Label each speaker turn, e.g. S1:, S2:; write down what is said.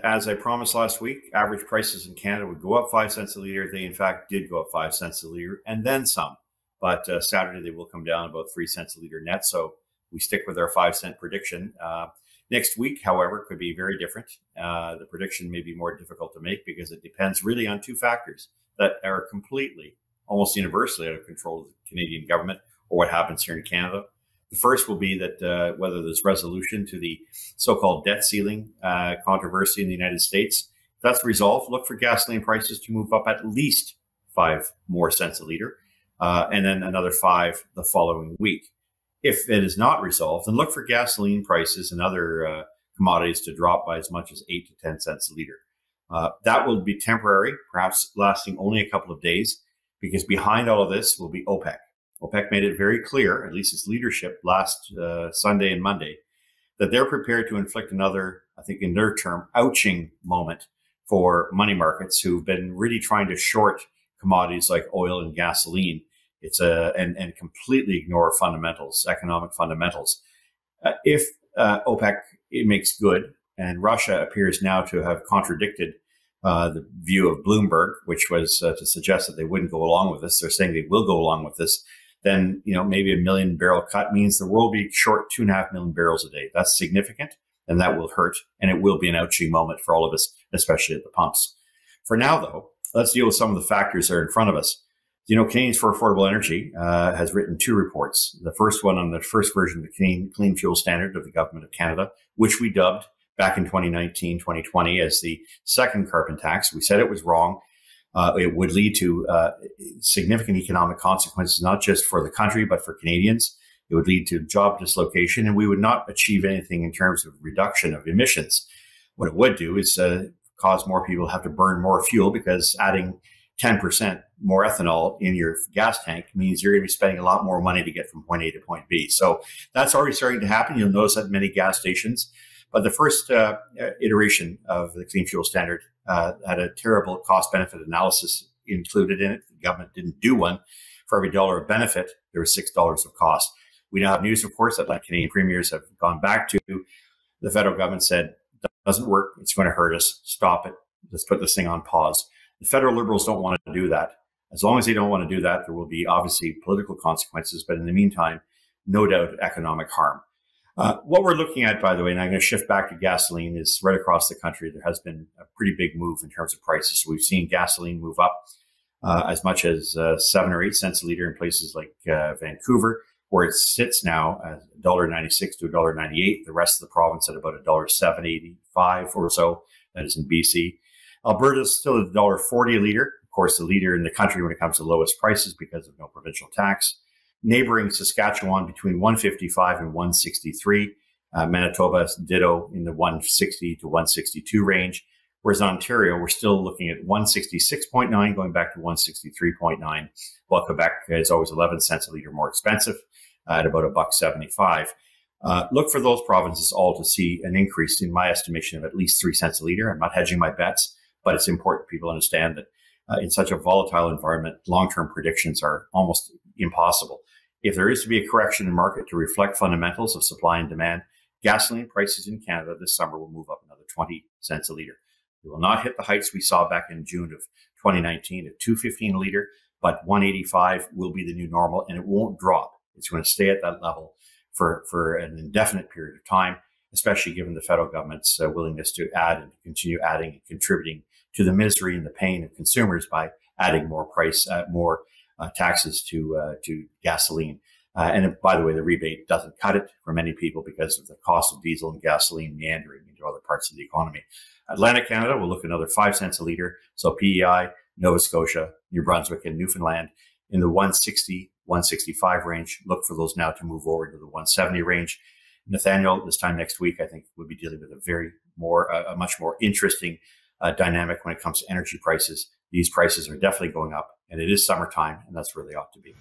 S1: As I promised last week, average prices in Canada would go up 5 cents a litre. They, in fact, did go up 5 cents a litre and then some. But Saturday, they will come down about 3 cents a litre net. So we stick with our 5-cent prediction. Next week, however, could be very different. The prediction may be more difficult to make because it depends really on two factors that are completely, almost universally out of control of the Canadian government or what happens here in Canada. The first will be that whether there's resolution to the so-called debt ceiling controversy in the United States. If that's resolved, look for gasoline prices to move up at least 5 more cents a litre, and then another 5 the following week. If it is not resolved, then look for gasoline prices and other commodities to drop by as much as 8 to 10 cents a litre. That will be temporary, perhaps lasting only a couple of days, because behind all of this will be OPEC. OPEC made it very clear, at least its leadership last Sunday and Monday, that they're prepared to inflict another, I think in their term, ouching moment for money markets who've been really trying to short commodities like oil and gasoline. And completely ignore fundamentals, economic fundamentals. If OPEC it makes good, and Russia appears now to have contradicted the view of Bloomberg, which was to suggest that they wouldn't go along with this. They're saying they will go along with this. Then, maybe a 1 million barrel cut means the world will be short 2.5 million barrels a day. That's significant, and that will hurt, and it will be an ouching moment for all of us, especially at the pumps. For now, though, let's deal with some of the factors that are in front of us. Canadians for Affordable Energy has written 2 reports. The first one on the first version of the Clean Fuel Standard of the Government of Canada, which we dubbed back in 2019, 2020 as the second carbon tax. We said it was wrong. It would lead to significant economic consequences, not just for the country, but for Canadians. It would lead to job dislocation, and we would not achieve anything in terms of reduction of emissions. What it would do is cause more people to have to burn more fuel, because adding 10% more ethanol in your gas tank means you're going to be spending a lot more money to get from point A to point B. So that's already starting to happen. You'll notice at many gas stations. But the first iteration of the Clean Fuel Standard had a terrible cost-benefit analysis included in it. The government didn't do one. For every $1 of benefit, there was $6 of cost. We now have news, of course, that like Canadian premiers have gone back to. The federal government said, it doesn't work. It's going to hurt us. Stop it. Let's put this thing on pause. The federal Liberals don't want to do that. As long as they don't want to do that, there will be obviously political consequences. But in the meantime, no doubt economic harm. What we're looking at, by the way, and I'm going to shift back to gasoline, is right across the country, there has been a pretty big move in terms of prices. So we've seen gasoline move up as much as 7 or 8 cents a litre in places like Vancouver, where it sits now at $1.96 to $1.98. The rest of the province at about $1.785 or so. That is in BC. Alberta is still at $1.40 a litre. Of course, the leader in the country when it comes to lowest prices because of no provincial tax. Neighboring Saskatchewan between 155 and 163. Manitoba ditto in the 160 to 162 range. Whereas Ontario, we're still looking at 166.9 going back to 163.9. While Quebec is always 11 cents a litre more expensive at about $1.75. Look for those provinces all to see an increase in my estimation of at least 3 cents a litre. I'm not hedging my bets, but it's important people understand that in such a volatile environment, long-term predictions are almost impossible. If there is to be a correction in market to reflect fundamentals of supply and demand, gasoline prices in Canada this summer will move up another 20 cents a litre. It will not hit the heights we saw back in June of 2019 at $2.15 a litre, but $1.85 will be the new normal, and it won't drop. It's going to stay at that level for an indefinite period of time, especially given the federal government's willingness to add and continue adding and contributing to the misery and the pain of consumers by adding more taxes to gasoline. And by the way, the rebate doesn't cut it for many people because of the cost of diesel and gasoline meandering into other parts of the economy. Atlantic Canada will look at another 5 cents a litre. So PEI, Nova Scotia, New Brunswick, and Newfoundland in the 160, 165 range. Look for those now to move over to the 170 range. Nathaniel, this time next week, I think we'll be dealing with a much more interesting dynamic when it comes to energy prices. These prices are definitely going up, and it is summertime, and that's where they ought to be.